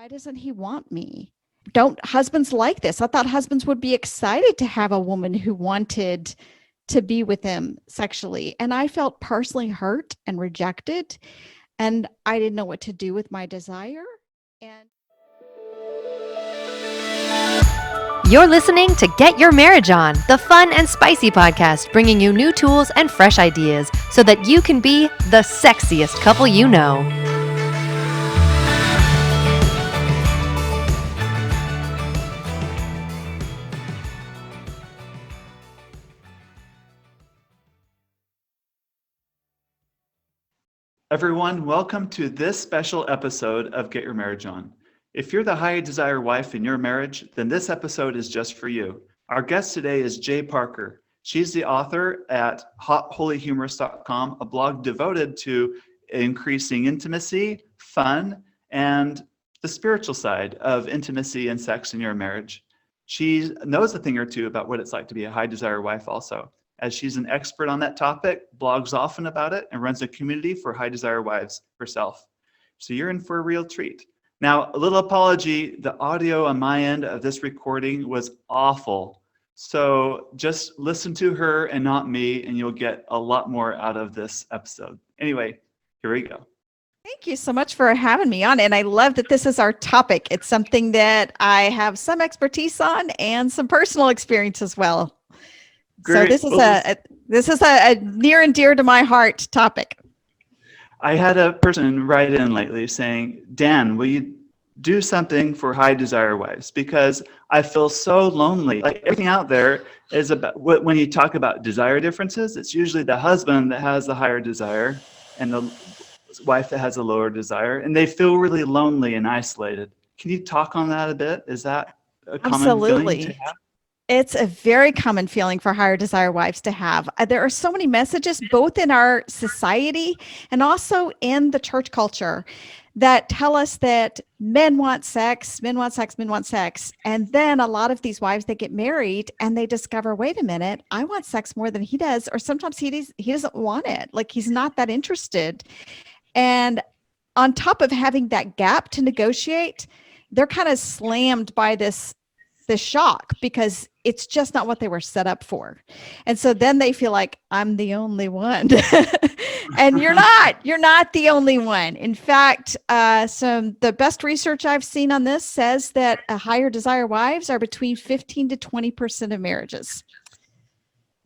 why doesn't he want me? Don't husbands like this? I thought husbands would be excited to have a woman who wanted to be with him sexually. And I felt personally hurt and rejected. And I didn't know what to do with my desire. And You're listening to Get Your Marriage On, the fun and spicy podcast bringing you new tools and fresh ideas so that you can be the sexiest couple you know. Everyone, welcome to this special episode of Get Your Marriage On. If you're the high desire wife in your marriage, then this episode is just for you. Our guest today is Jay Parker. She's the author at hotholyhumorous.com, a blog devoted to increasing intimacy, fun, and the spiritual side of intimacy and sex in your marriage. She knows a thing or two about what it's like to be a high desire wife also, as she's an expert on that topic, blogs often about it, and runs a community for high desire wives herself. So you're in for a real treat. Now, a little apology, the audio on my end of this recording was awful. So just listen to her and not me, and you'll get a lot more out of this episode. Anyway, here we go. thank you so much for having me on. And I love that this is our topic. It's something that I have some expertise on and some personal experience as well. Great. So this is a near and dear to my heart topic. I had a person write in lately saying, Dan, will you do something for high desire wives? Because I feel so lonely. Like everything out there is about, when you talk about desire differences, it's usually the husband that has the higher desire and the wife that has a lower desire, and they feel really lonely and isolated. Can you talk on that a bit? Is that a common Absolutely. feeling to have? It's a very common feeling for higher desire wives to have. There are so many messages, both in our society and also in the church culture, that tell us that men want sex, men want sex, men want sex. And then a lot of these wives, they get married and they discover, wait a minute, I want sex more than he does. Or sometimes he doesn't want it. Like he's not that interested. And on top of having that gap to negotiate, they're kind of slammed by this shock because it's just not what they were set up for. And so then they feel like I'm the only one. And you're not the only one. In fact, the best research I've seen on this says that higher desire wives are between 15 to 20% of marriages.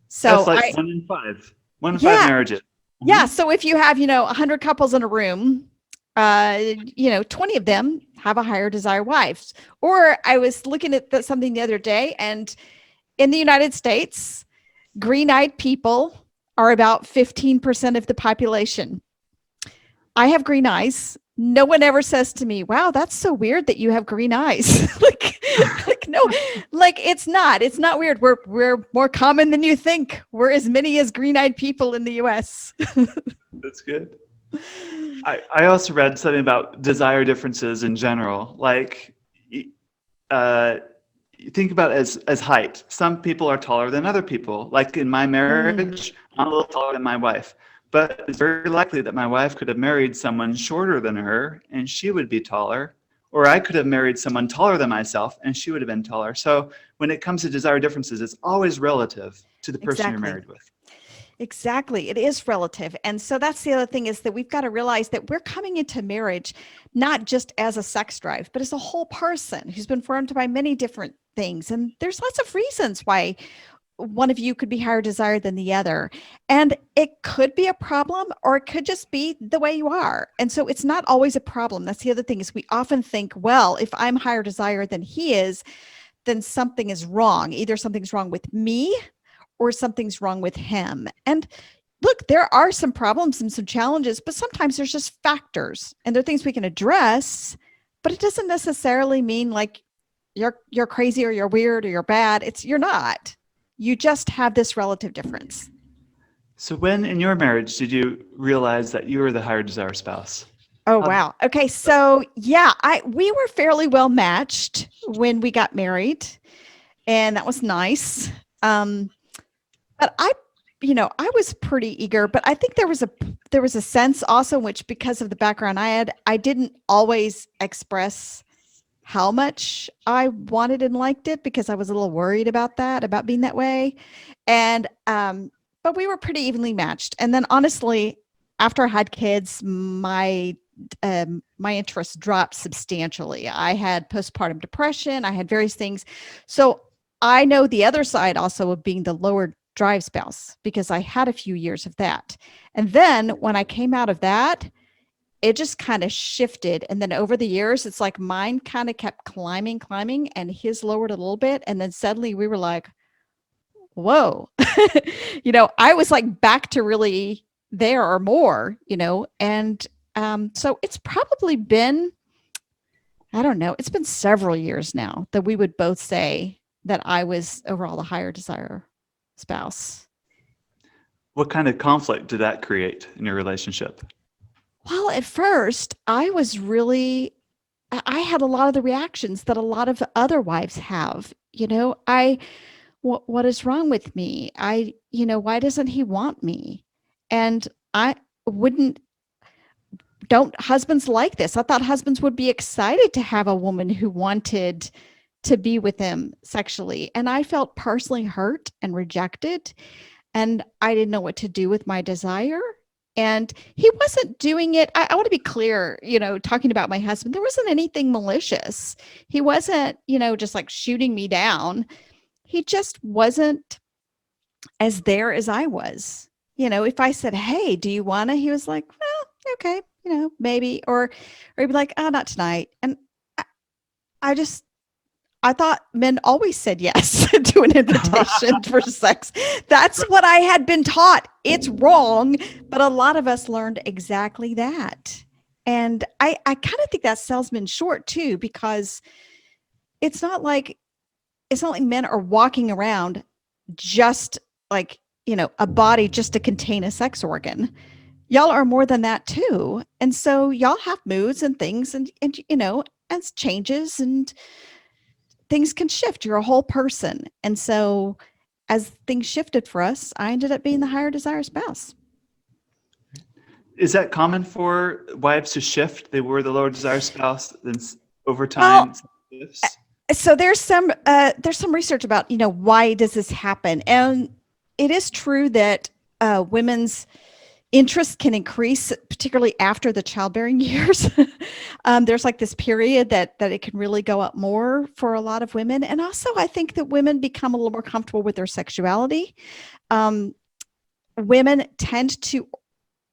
So that's like 1 in 5. 1 in 5 marriages. Yeah. So if you have, 100 couples in a room, 20 of them have a higher desire wives. Or I was looking at something the other day, and in the United States, green-eyed people are about 15% of the population. I have green eyes. No one ever says to me, wow, that's so weird that you have green eyes. No, it's not weird. We're more common than you think. We're as many as green-eyed people in the US. That's good. I also read something about desire differences in general. Like, think about it as height. Some people are taller than other people. Like in my marriage, I'm a little taller than my wife. But it's very likely that my wife could have married someone shorter than her, and she would be taller. Or I could have married someone taller than myself, and she would have been taller. So when it comes to desire differences, it's always relative to the person you're married with. Exactly. It is relative. And so that's the other thing, is that we've got to realize that we're coming into marriage not just as a sex drive, but as a whole person who's been formed by many different things. And there's lots of reasons why one of you could be higher desire than the other. And it could be a problem, or it could just be the way you are. And so it's not always a problem. That's the other thing, is we often think, well, if I'm higher desire than he is, then something is wrong. Either something's wrong with me or something's wrong with him. And look, there are some problems and some challenges, but sometimes there's just factors, and there are things we can address, but it doesn't necessarily mean like you're crazy or you're weird or you're bad. You're not. You just have this relative difference. So when in your marriage did you realize that you were the higher desire spouse? Oh, wow. Okay. So yeah, we were fairly well matched when we got married, and that was nice. But I was pretty eager, but I think there was a sense also in which, because of the background I had, I didn't always express how much I wanted and liked it because I was a little worried about that, about being that way. And, but we were pretty evenly matched. And then honestly, after I had kids, my interest dropped substantially. I had postpartum depression. I had various things. So I know the other side also of being the lower drive spouse because I had a few years of that. And then when I came out of that, it just kind of shifted. And then over the years, it's like mine kind of kept climbing, and his lowered a little bit. And then suddenly we were like, whoa, I was like back to really there or more, and so it's probably been, I don't know, it's been several years now that we would both say that I was overall the higher desire spouse. What kind of conflict did that create in your relationship? Well, at first, I had a lot of the reactions that a lot of other wives have. What is wrong with me? Why doesn't he want me? And I wouldn't, don't husbands like this? I thought husbands would be excited to have a woman who wanted to be with him sexually. And I felt personally hurt and rejected. And I didn't know what to do with my desire. And he wasn't doing it. I want to be clear, talking about my husband, there wasn't anything malicious. He wasn't, just like shooting me down. He just wasn't as there as I was. If I said, "Hey, do you want to?" He was like, "Well, okay, maybe," or he'd be like, "Oh, not tonight." And I, I just I thought men always said yes to an invitation for sex. That's what I had been taught. It's wrong, but a lot of us learned exactly that. And I kind of think that sells men short too, because it's not like men are walking around just like, a body just to contain a sex organ. Y'all are more than that too. And so y'all have moods and things and changes, and things can shift. You're a whole person. And so as things shifted for us, I ended up being the higher desire spouse. Is that common for wives to shift? They were the lower desire spouse, then over time. Well, so there's some research about, why does this happen? And it is true that women's interest can increase, particularly after the childbearing years. There's like this period that it can really go up more for a lot of women. And also I think that women become a little more comfortable with their sexuality. Women tend to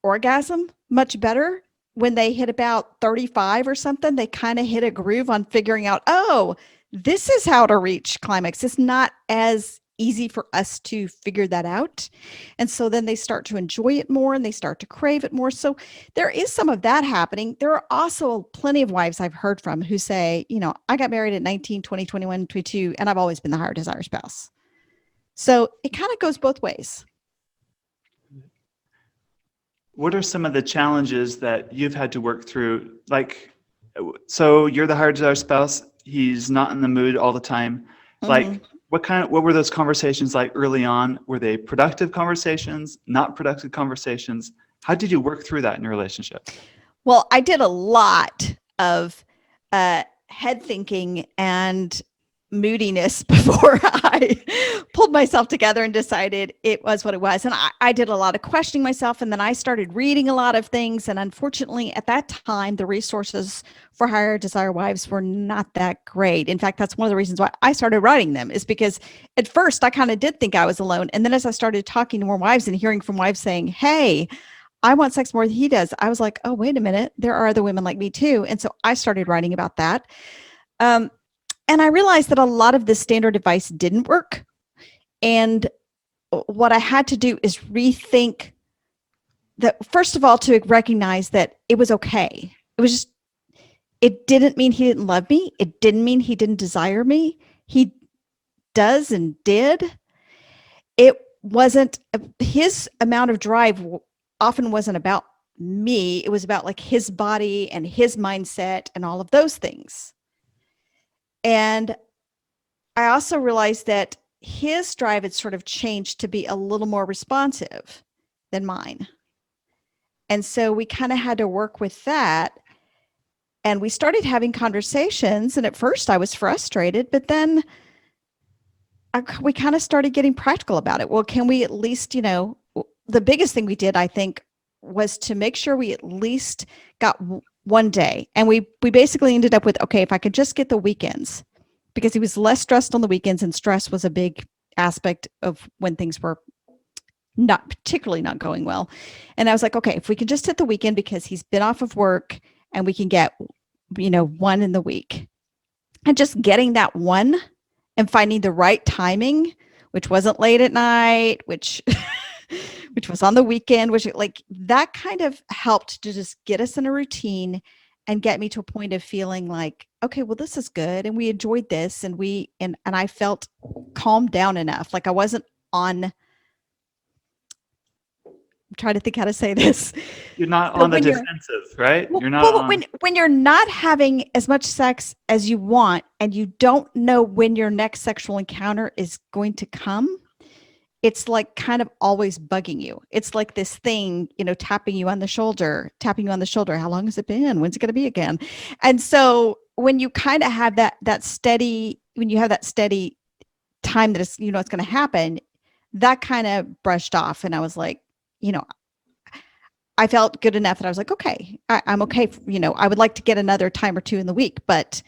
orgasm much better when they hit about 35 or something. They kind of hit a groove on figuring out, oh, this is how to reach climax. It's not as easy for us to figure that out. And so then they start to enjoy it more and they start to crave it more. So there is some of that happening. There are also plenty of wives I've heard from who say, I got married at 19, 20, 21, 22, and I've always been the higher desire spouse. So it kind of goes both ways. What are some of the challenges that you've had to work through? Like, so you're the higher desire spouse. He's not in the mood all the time. Mm-hmm. Like, what were those conversations like early on? Were they productive conversations, not productive conversations? How did you work through that in your relationship? Well, I did a lot of head thinking and moodiness before I pulled myself together and decided it was what it was. And I did a lot of questioning myself, and then I started reading a lot of things. And unfortunately, at that time, the resources for higher desire wives were not that great. In fact, that's one of the reasons why I started writing them, is because at first I kind of did think I was alone. And then as I started talking to more wives and hearing from wives saying, "Hey, I want sex more than he does," I was like, oh, wait a minute, there are other women like me too. And so I started writing about that. And I realized that a lot of the standard advice didn't work. And what I had to do is rethink that, first of all, to recognize that it was okay. It didn't mean he didn't love me. It didn't mean he didn't desire me. He does and did. It wasn't, his amount of drive often wasn't about me. It was about like his body and his mindset and all of those things. And I also realized that his drive had sort of changed to be a little more responsive than mine. And so we kind of had to work with that. And we started having conversations. And at first I was frustrated, but then we kind of started getting practical about it. Well, can we at least, the biggest thing we did, I think, was to make sure we at least got one day. And we basically ended up with, okay, if I could just get the weekends, because he was less stressed on the weekends, and stress was a big aspect of when things were particularly not going well. And I was like, okay, if we can just hit the weekend because he's been off of work and we can get, one in the week. And just getting that one and finding the right timing, which wasn't late at night, which which was on the weekend, which like that kind of helped to just get us in a routine and get me to a point of feeling like, okay, well, this is good. And we enjoyed this. And and I felt calmed down enough. Like I wasn't on, I'm trying to think how to say this. You're not So on the defensive, right? You're not well, on. when you're not having as much sex as you want, and you don't know when your next sexual encounter is going to come, it's like kind of always bugging you. It's like this thing, tapping you on the shoulder. How long has it been? When's it going to be again? And so when you kind of have that steady, when you have that steady time that it's, it's going to happen, that kind of brushed off. And I was like, I felt good enough that I was like, okay, I'm okay. I would like to get another time or two in the week, but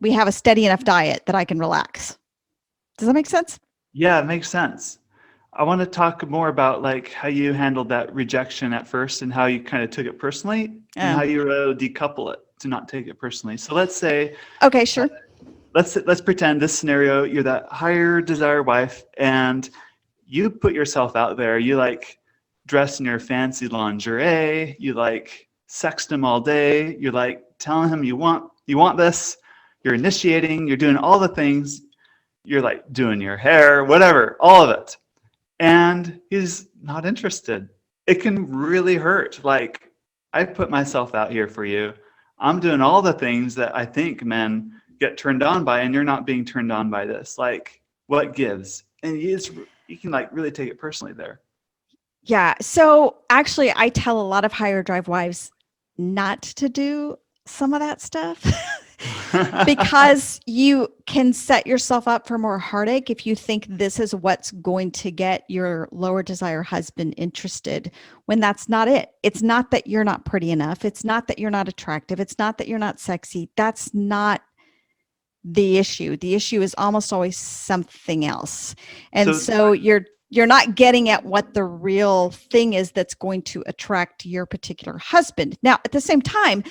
we have a steady enough diet that I can relax. Does that make sense? Yeah, it makes sense. I want to talk more about like how you handled that rejection at first and how you kind of took it personally and how you were able to decouple it to not take it personally. So let's say, okay, sure. Let's pretend this scenario, you're that higher desire wife and you put yourself out there. You like dress in your fancy lingerie. You like sext him all day. You're like telling him you want this. You're initiating. You're doing all the things. You're like doing your hair, whatever, all of it. And he's not interested. It can really hurt. Like, I put myself out here for you. I'm doing all the things that I think men get turned on by, and you're not being turned on by this. Like, what gives? And you can like really take it personally there. Yeah. So actually, I tell a lot of higher drive wives not to do some of that stuff because you can set yourself up for more heartache if you think this is what's going to get your lower desire husband interested, when that's not it. It's not that you're not pretty enough. It's not that you're not attractive. It's not that you're not sexy. That's not the issue. The issue is almost always something else. And so you're not getting at what the real thing is that's going to attract your particular husband. Now, at the same time,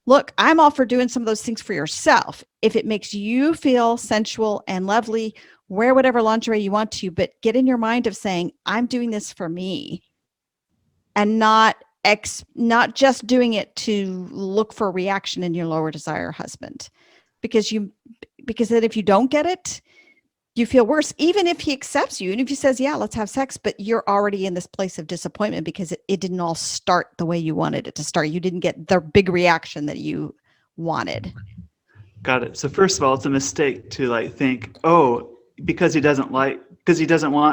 look, I'm all for doing some of those things for yourself. If it makes you feel sensual and lovely, wear whatever lingerie you want to, but get in your mind of saying, I'm doing this for me, and not just doing it to look for a reaction in your lower desire husband. Because then if you don't get it, you feel worse, even if he accepts you. And if he says, yeah, let's have sex, but you're already in this place of disappointment because it didn't all start the way you wanted it to start. You didn't get the big reaction that you wanted. Got it. So first of all, it's a mistake to like think, oh, because he doesn't want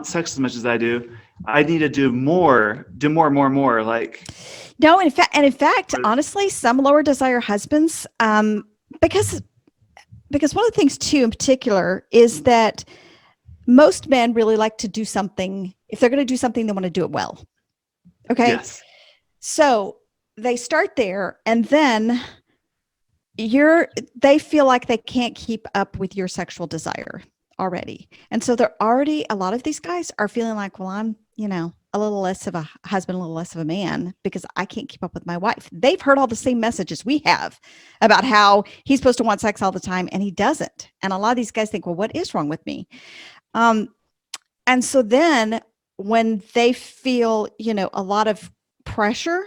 sex as much as I do, I need to do more. Like, no, in fact, honestly, some lower desire husbands, because one of the things too, in particular, is that most men really like to do something. If they're going to do something, they want to do it well. Okay. Yes. So they start there, and then they feel like they can't keep up with your sexual desire already. And so a lot of these guys are feeling like, well, I'm, a little less of a husband, a little less of a man because I can't keep up with my wife. They've heard all the same messages we have about how he's supposed to want sex all the time and he doesn't. And a lot of these guys think, well, what is wrong with me? And so then when they feel, a lot of pressure,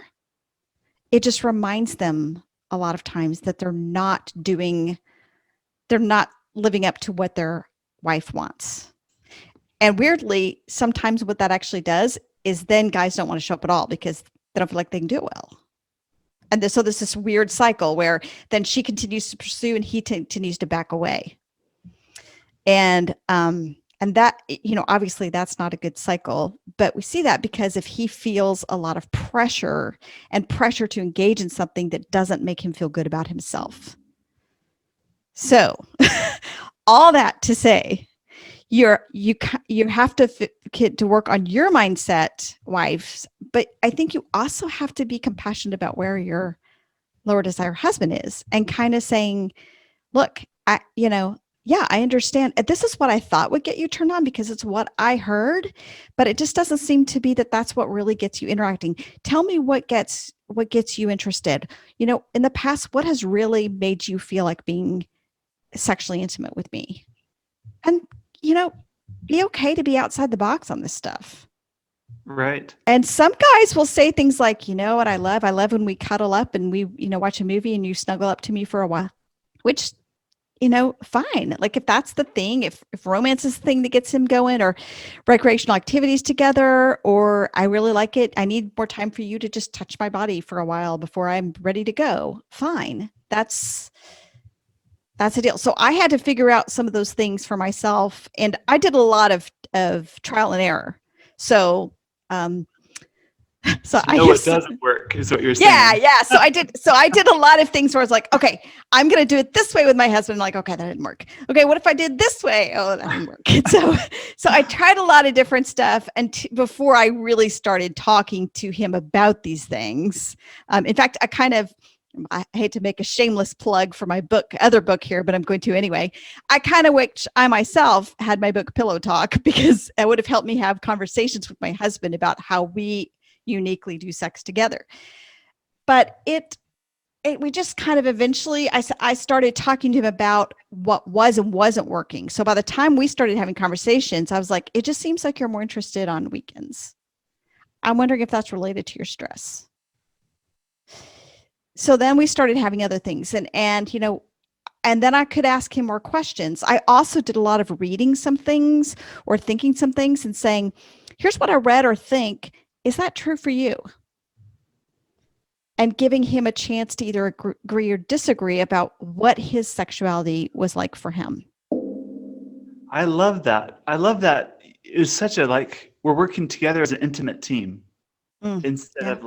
it just reminds them a lot of times that they're not living up to what their wife wants. And weirdly, sometimes what that actually does is then guys don't want to show up at all because they don't feel like they can do it well. And so there's this weird cycle where then she continues to pursue and he continues to back away. And And that, obviously that's not a good cycle, but we see that because if he feels a lot of pressure to engage in something that doesn't make him feel good about himself. So all that to say, you have to work on your mindset, wives, but I think you also have to be compassionate about where your lower desire husband is and kind of saying, look, I understand. This is what I thought would get you turned on because it's what I heard, but it just doesn't seem to be that that's what really gets you interacting. Tell me what gets you interested. In the past, what has really made you feel like being sexually intimate with me? And, be okay to be outside the box on this stuff. Right. And some guys will say things like, what I love? I love when we cuddle up and we, watch a movie and you snuggle up to me for a while, which, fine. Like if that's the thing, if romance is the thing that gets him going, or recreational activities together, or I really like it, I need more time for you to just touch my body for a while before I'm ready to go. Fine. That's a deal. So I had to figure out some of those things for myself. And I did a lot of trial and error. So, it doesn't work is what you're saying. Yeah. So I did a lot of things where I was like, okay, I'm going to do it this way with my husband. Like, okay, that didn't work. Okay, what if I did this way? Oh, that didn't work. And so I tried a lot of different stuff. And before I really started talking to him about these things, in fact, I hate to make a shameless plug for my other book here, but I'm going to anyway. I kind of wish I myself had my book Pillow Talk, because it would have helped me have conversations with my husband about how we uniquely do sex together. But we just kind of eventually, I started talking to him about what was and wasn't working. So by the time we started having conversations, I was like, it just seems like you're more interested on weekends. I'm wondering if that's related to your stress. So then we started having other things, and then I could ask him more questions. I also did a lot of reading some things or thinking some things and saying, here's what I read or think. Is that true for you? And giving him a chance to either agree or disagree about what his sexuality was like for him. I love that. It was such we're working together as an intimate team instead of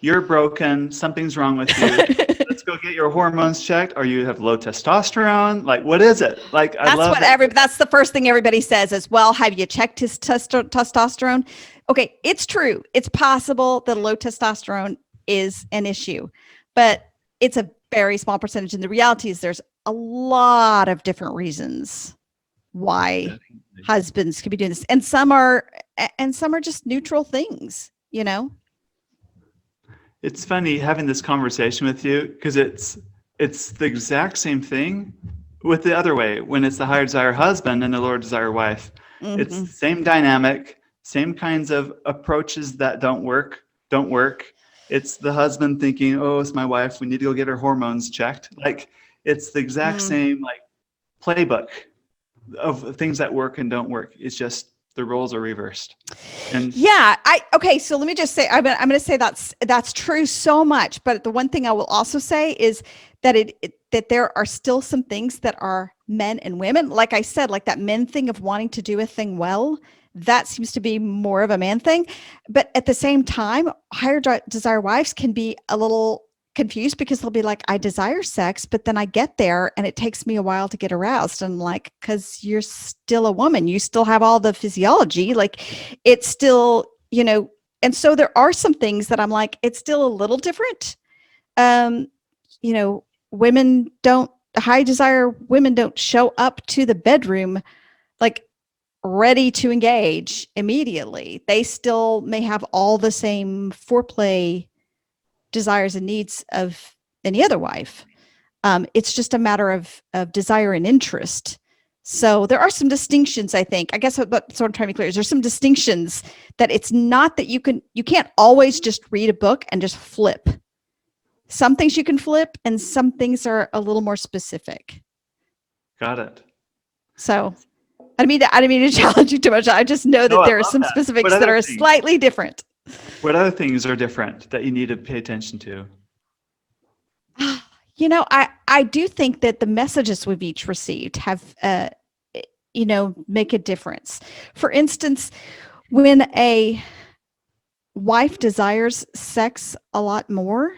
you're broken, something's wrong with you. Let's go get your hormones checked, or you have low testosterone. Like, what is it? Like, that's the first thing everybody says is, well, have you checked his testosterone? Okay, it's true. It's possible that low testosterone is an issue, but it's a very small percentage. And the reality is there's a lot of different reasons why husbands could be doing this. And some are just neutral things, It's funny having this conversation with you, because it's the exact same thing with the other way. When it's the higher desire husband and the lower desire wife, it's the same dynamic, same kinds of approaches that don't work. It's the husband thinking, oh, it's my wife, we need to go get her hormones checked. Like, it's the exact same playbook of things that work and don't work. It's just the roles are reversed. And so let me just say, I'm going to say that's true so much. But the one thing I will also say is that that there are still some things that are men and women. Like I said, like that men thing of wanting to do a thing well, that seems to be more of a man thing. But at the same time, higher desire wives can be a little confused, because they'll be like, I desire sex, but then I get there and it takes me a while to get aroused. And I'm like, because you're still a woman, you still have all the physiology, like it's still, and so there are some things that I'm like, it's still a little different. High desire women don't show up to the bedroom like ready to engage immediately. They still may have all the same foreplay desires and needs of any other wife. It's just a matter of desire and interest. So there are some distinctions, I think. I guess what sort of trying to be clear is there's some distinctions that it's not that you can't always just read a book and just flip. Some things you can flip, and some things are a little more specific. Got it. So I didn't mean to challenge you too much. I just know that there are some specifics that are slightly different. What other things are different that you need to pay attention to? I do think that the messages we've each received have make a difference. For instance, when a wife desires sex a lot more,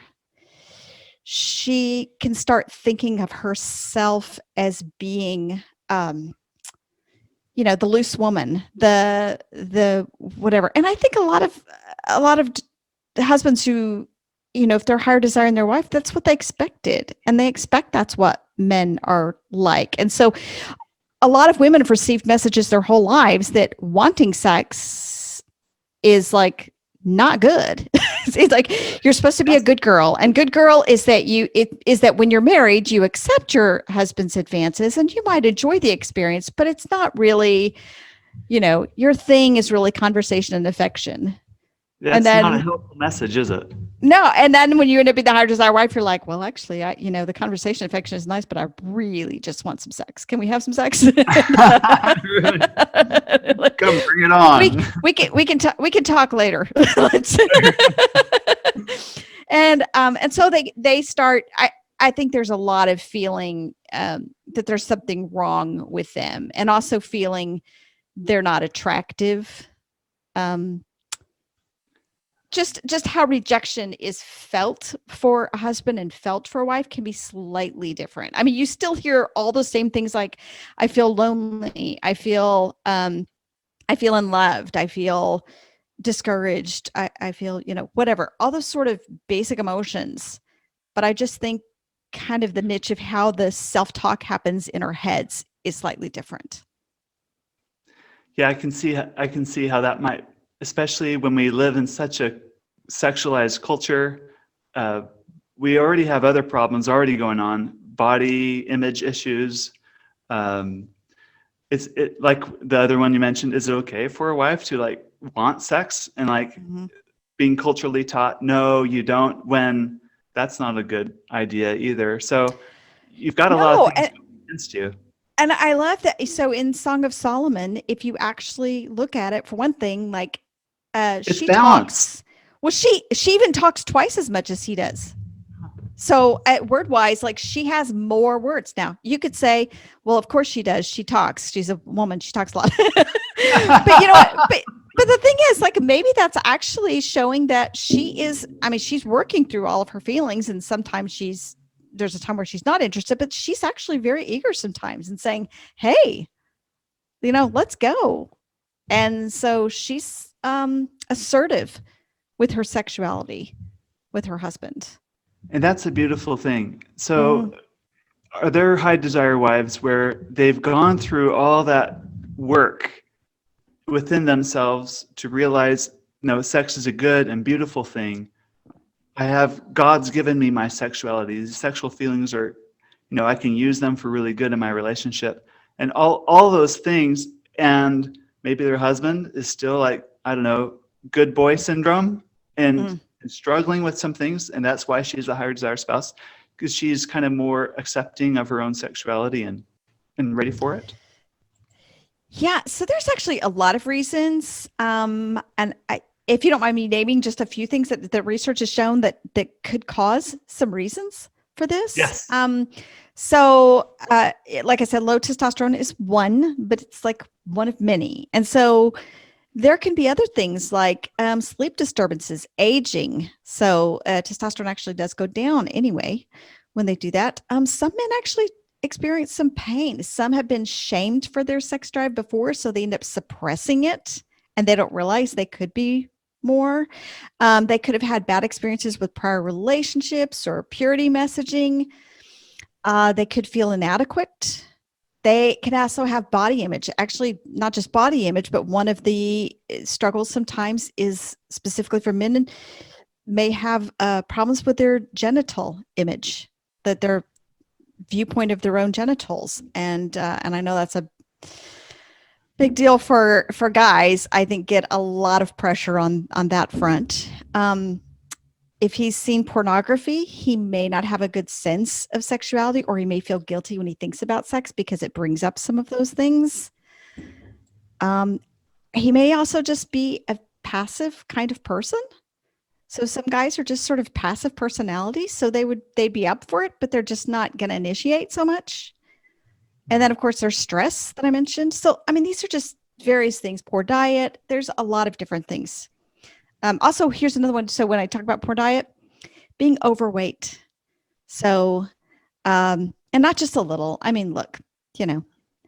she can start thinking of herself as being, the loose woman, the whatever. And I think a lot of husbands who, if they're higher desiring their wife, that's what they expected, and they expect that's what men are like. And so a lot of women have received messages their whole lives that wanting sex is like not good. It's like you're supposed to be a good girl, and good girl is that when you're married, you accept your husband's advances and you might enjoy the experience, but it's not really, your thing is really conversation and affection. That's not a helpful message, is it? No. And then when you end up being the higher desire wife, you're like, well, actually, the conversation affection is nice, but I really just want some sex. Can we have some sex? Come bring it on. We can talk later. And so they start. I think there's a lot of feeling that there's something wrong with them, and also feeling they're not attractive. Just how rejection is felt for a husband and felt for a wife can be slightly different. I mean, you still hear all the same things like, I feel lonely, I feel unloved, I feel discouraged, I feel, whatever, all those sort of basic emotions. But I just think kind of the niche of how the self-talk happens in our heads is slightly different. Yeah, I can see how that might, especially when we live in such a sexualized culture. We already have other problems already going on, body image issues. It's like the other one you mentioned, is it okay for a wife to like want sex and like being culturally taught, no, you don't, when that's not a good idea either. So you've got a lot of things against you. And I love that. So in Song of Solomon, if you actually look at it, for one thing, like she balanced. talks. Well, she even talks twice as much as he does. So word wise, like she has more words. Now you could say, well, of course she does. She talks. She's a woman. She talks a lot. But you know what? But the thing is, like, maybe that's actually showing that she's working through all of her feelings, and sometimes there's a time where she's not interested, but she's actually very eager sometimes and saying, hey, let's go. And so she's assertive with her sexuality with her husband. And that's a beautiful thing. So are there high desire wives where they've gone through all that work within themselves to realize, sex is a good and beautiful thing. God's given me my sexuality. These sexual feelings are, I can use them for really good in my relationship, and all those things. And maybe their husband is still like, I don't know, good boy syndrome and struggling with some things. And that's why she's a higher desire spouse, because she's kind of more accepting of her own sexuality and ready for it. Yeah. So there's actually a lot of reasons. If you don't mind me naming just a few things that the research has shown that could cause some reasons for this. Yes. So like I said, low testosterone is one, but it's like one of many. And so there can be other things like sleep disturbances, aging. So testosterone actually does go down anyway when they do that. Some men actually experience some pain. Some have been shamed for their sex drive before, so they end up suppressing it, and they don't realize they could be more. They could have had bad experiences with prior relationships or purity messaging. They could feel inadequate. They can also have body image. Actually, not just body image, but one of the struggles sometimes is specifically for men, and may have problems with their genital image, that their viewpoint of their own genitals. And I know that's a big deal for guys. I think get a lot of pressure on that front. If he's seen pornography, he may not have a good sense of sexuality, or he may feel guilty when he thinks about sex because it brings up some of those things. He may also just be a passive kind of person. So some guys are just sort of passive personalities. So they'd be up for it, but they're just not going to initiate so much. And then, of course, there's stress that I mentioned. So, I mean, these are just various things. Poor diet. There's a lot of different things. Also, here's another one. So when I talk about poor diet, being overweight. So, and not just a little. I mean, look,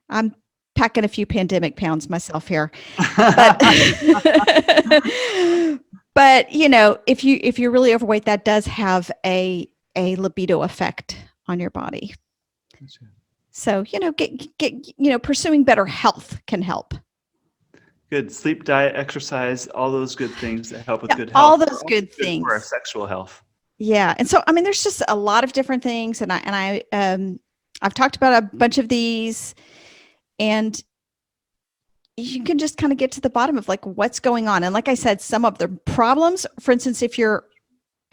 I'm packing a few pandemic pounds myself here, but but if you're really overweight, that does have a libido effect on your body. So get pursuing better health can help. Good sleep, diet, exercise, all those good things that help with good health. All those good things for our sexual health. Yeah, and so I mean, there's just a lot of different things, and I've talked about a bunch of these, and you can just kind of get to the bottom of like what's going on. And like I said, some of the problems, for instance, if your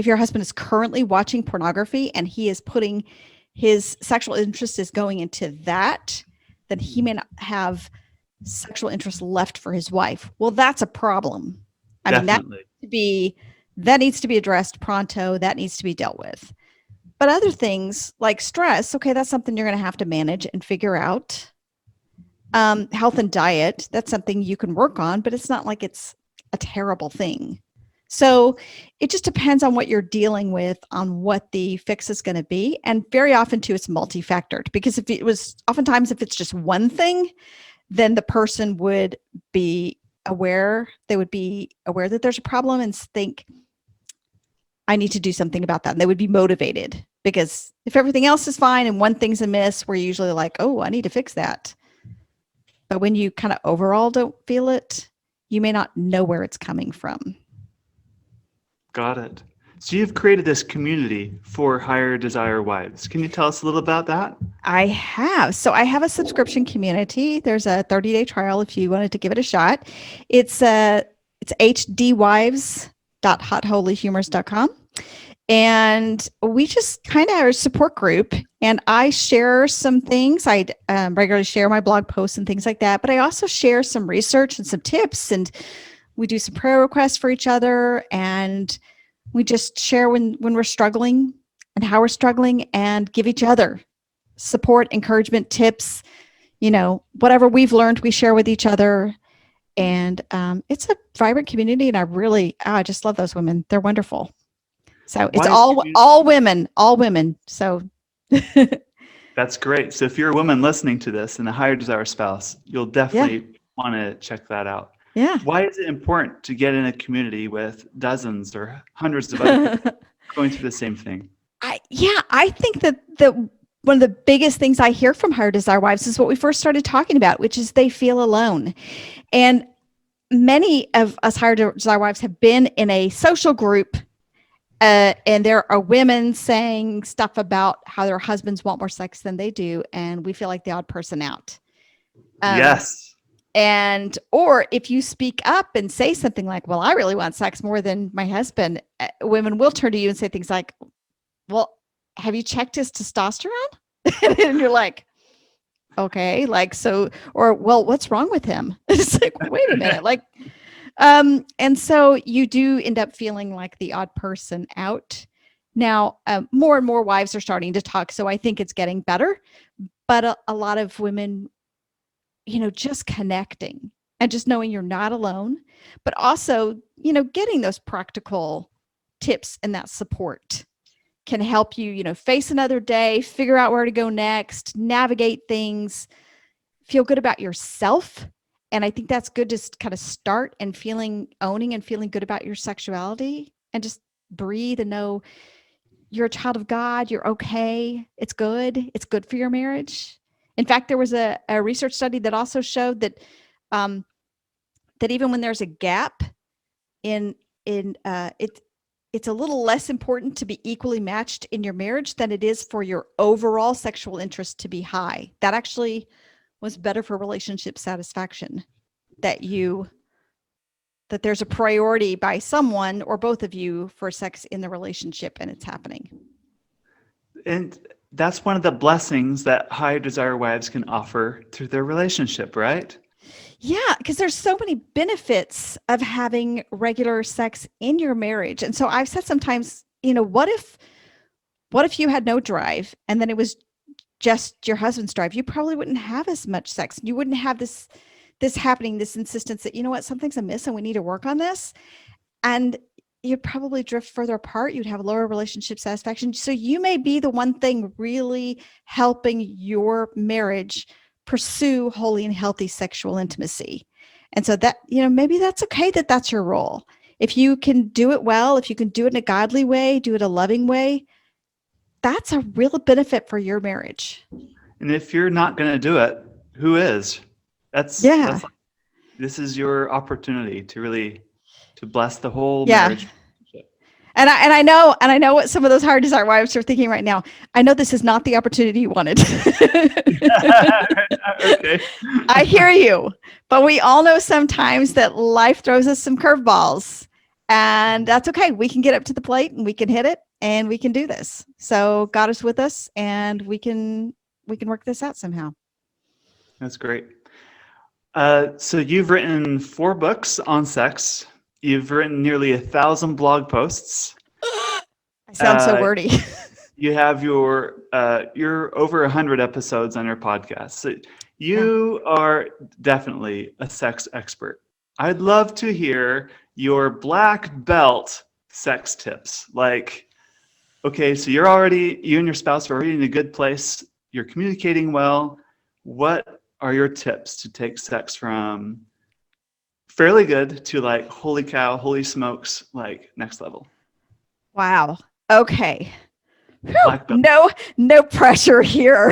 husband is currently watching pornography and he is putting his sexual interest is going into that, then he may not have sexual interest left for his wife. Well, that's a problem. Definitely. That needs to be addressed pronto. That needs to be dealt with. But other things like stress, okay, that's something you're going to have to manage and figure out. Health and diet, that's something you can work on, but it's not like it's a terrible thing. So it just depends on what you're dealing with, on what the fix is going to be. And very often too, it's multifactored, because if it's just one thing, then the person would be aware. They would be aware that there's a problem and think, I need to do something about that. And they would be motivated, because if everything else is fine and one thing's amiss, we're usually like, oh, I need to fix that. But when you kind of overall don't feel it, you may not know where it's coming from. Got it. So you've created this community for Higher Desire wives. Can you tell us a little about that? I have. So I have a subscription community. There's a 30-day trial if you wanted to give it a shot. It's hdwives.hotholyhumors.com. And we just kind of are a support group, and I share some things. I regularly share my blog posts and things like that, but I also share some research and some tips, and we do some prayer requests for each other, and we just share when we're struggling and how we're struggling, and give each other support, encouragement, tips, whatever we've learned, we share with each other. And it's a vibrant community, and I just love those women. They're wonderful. So it's all women. So that's great. So if you're a woman listening to this and a Higher Desire spouse, you'll definitely want to check that out. Yeah. Why is it important to get in a community with dozens or hundreds of other people going through the same thing? I think that one of the biggest things I hear from Higher Desire wives is what we first started talking about, which is they feel alone. And many of us Higher Desire wives have been in a social group, and there are women saying stuff about how their husbands want more sex than they do, and we feel like the odd person out. Yes. Or if you speak up and say something like, well, I really want sex more than my husband, women will turn to you and say things like, well, have you checked his testosterone? And you're like, okay, or, well, what's wrong with him? It's like, wait a minute. And so you do end up feeling like the odd person out. Now, more and more wives are starting to talk, so I think it's getting better. But a lot of women, just connecting and just knowing you're not alone, but also, getting those practical tips and that support can help you, face another day, figure out where to go next, navigate things, feel good about yourself. And I think that's good to kind of start and owning and feeling good about your sexuality, and just breathe and know you're a child of God. You're okay. It's good. It's good for your marriage. In fact, there was a research study that also showed that that even when there's a gap it's a little less important to be equally matched in your marriage than it is for your overall sexual interest to be high. That actually was better for relationship satisfaction, that there's a priority by someone or both of you for sex in the relationship, and it's happening. And that's one of the blessings that Higher Desire wives can offer through their relationship, right? Yeah, because there's so many benefits of having regular sex in your marriage. And so I've said sometimes, what if you had no drive, and then it was just your husband's drive, you probably wouldn't have as much sex. You wouldn't have this happening, this insistence that, you know what, something's amiss and we need to work on this. And you'd probably drift further apart. You'd have lower relationship satisfaction. So you may be the one thing really helping your marriage pursue holy and healthy sexual intimacy. And so that, maybe that's okay that that's your role. If you can do it well, if you can do it in a godly way, do it a loving way, that's a real benefit for your marriage. And if you're not going to do it, who is? That's this is your opportunity to really bless the whole marriage. And I know what some of those hard desire wives are thinking right now. I know this is not the opportunity you wanted. Okay. I hear you, but we all know sometimes that life throws us some curveballs, and that's okay. We can get up to the plate and we can hit it, and we can do this. So God is with us, and we can work this out somehow. That's great. So you've written 4 books on sex. You've written nearly 1,000 blog posts. I sound so wordy. You have you're over 100 episodes on your podcast. So you are definitely a sex expert. I'd love to hear your black belt sex tips. Like, okay, so you and your spouse are already in a good place. You're communicating well. What are your tips to take sex from fairly good to like, holy cow, holy smokes, like next level? Wow. Okay. No pressure here.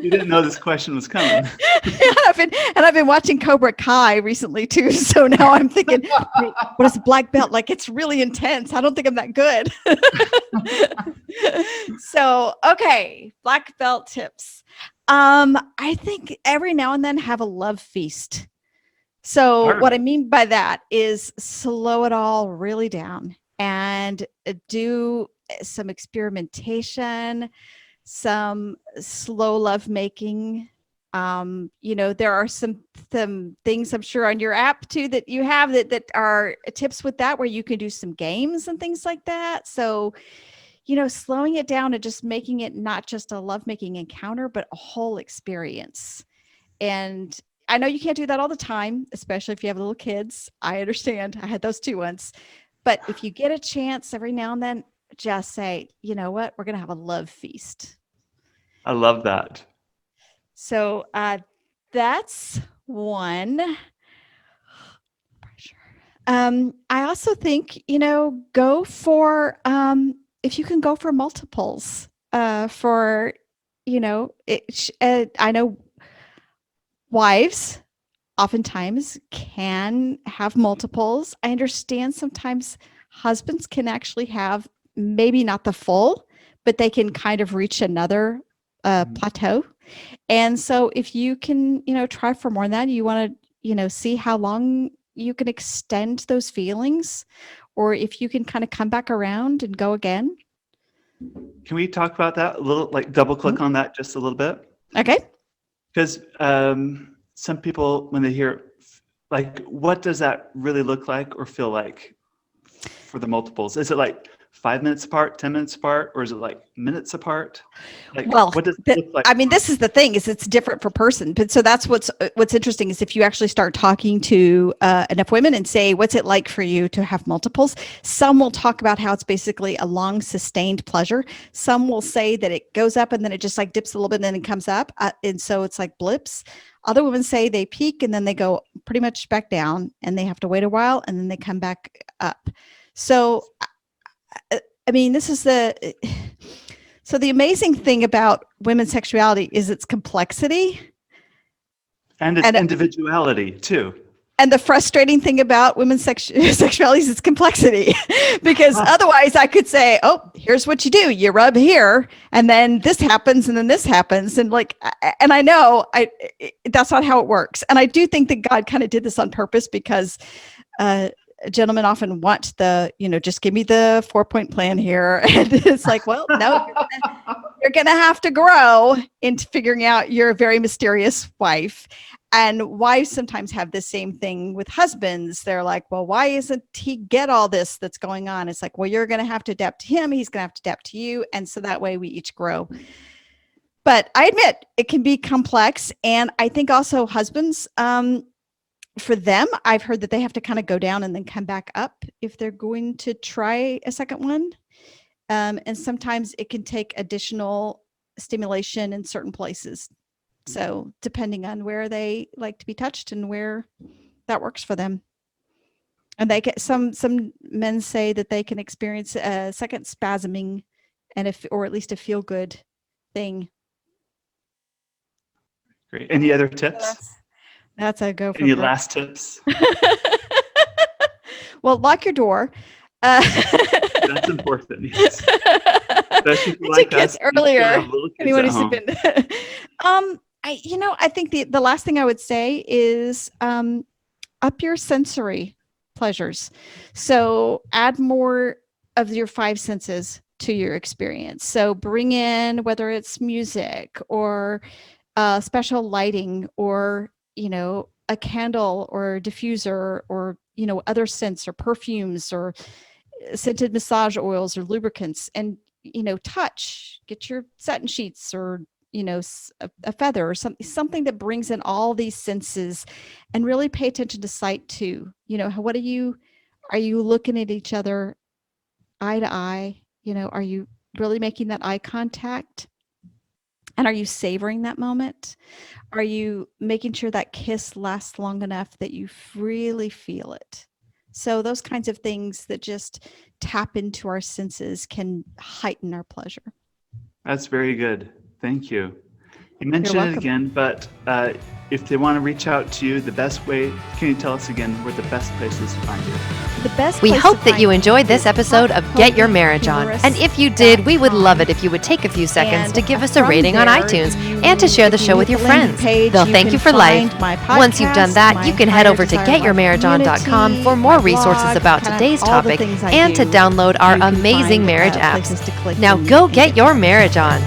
You didn't know this question was coming. I've been watching Cobra Kai recently too. So now I'm thinking, what is a black belt? Like, it's really intense. I don't think I'm that good. So, okay. Black belt tips. I think every now and then have a love feast. So what I mean by that is slow it all really down and do some experimentation, some slow love making. There are some things I'm sure on your app too that you have that are tips with that, where you can do some games and things like that. So, slowing it down and just making it not just a lovemaking encounter, but a whole experience. And I know you can't do that all the time, especially if you have little kids. I understand. I had those too once. But if you get a chance every now and then, just say, you know what, we're going to have a love feast. I love that. So that's one. I also think, go for, if you can go for multiples for, I know wives oftentimes can have multiples. I understand sometimes husbands can actually have maybe not the full, but they can kind of reach another plateau. And so if you can, try for more than that, you want to, see how long you can extend those feelings, or if you can kind of come back around and go again. Can we talk about that a little, like double click on that just a little bit? Okay. Because some people, when they hear, like, what does that really look like or feel like for the multiples? Is it like 5 minutes apart, 10 minutes apart, or is it like minutes apart? Like, well, what does it look like? I mean, this is the thing, is it's different for person. But so that's what's interesting is if you actually start talking to enough women and say, what's it like for you to have multiples? Some will talk about how it's basically a long sustained pleasure. Some will say that it goes up and then it just like dips a little bit and then it comes up. And so it's like blips. Other women say they peak and then they go pretty much back down and they have to wait a while and then they come back up. So, I mean, the amazing thing about women's sexuality is its complexity. And its individuality too. And the frustrating thing about women's sexuality is its complexity, because otherwise I could say, oh, here's what you do. You rub here and then this happens and then this happens. And and I know that's not how it works. And I do think that God kind of did this on purpose because, gentlemen often want just give me the 4-point plan here. And it's like, well, no, you're going to have to grow into figuring out your very mysterious wife. And wives sometimes have the same thing with husbands. They're like, well, why isn't he get all this that's going on? It's like, well, you're going to have to adapt to him. He's going to have to adapt to you. And so that way we each grow. But I admit it can be complex. And I think also husbands, for them, I've heard that they have to kind of go down and then come back up if they're going to try a second one. And sometimes it can take additional stimulation in certain places. So depending on where they like to be touched and where that works for them. And they get some men say that they can experience a second spasming and or at least a feel good thing. Great. Any other tips? That's a go for Any broke. last tips? Well, lock your door. That's important. Yes. Especially if you like kids us, earlier. have little kids Anyone at who's home. been I think the last thing I would say is up your sensory pleasures. So add more of your 5 senses to your experience. So bring in whether it's music or special lighting or, a candle or a diffuser or, other scents or perfumes or scented massage oils or lubricants, and, touch, get your satin sheets or, a feather or something that brings in all these senses, and really pay attention to sight too. What are you looking at each other eye to eye? Are you really making that eye contact? And are you savoring that moment? Are you making sure that kiss lasts long enough that you really feel it? So those kinds of things that just tap into our senses can heighten our pleasure. That's very good. Thank you. You mentioned it welcome. again, but if they want to reach out to you, the best way, can you tell us again where the best places to find you? The best We place hope to that you find enjoyed me this is episode of Get Your Marriage On. And if you did, we would love it if you would take a few seconds And to give us a from rating on there, iTunes and to share the if you show with hit your the landing friends. page, They'll thank can you for life. find my Once you've done podcast, that, my you can head Higher over to Desire Life getyourmarriageon.com community, for more my resources blog, about kind of today's all the topic things I and to do. download our You can amazing find, marriage places apps. to click Now and go you can get your marriage on.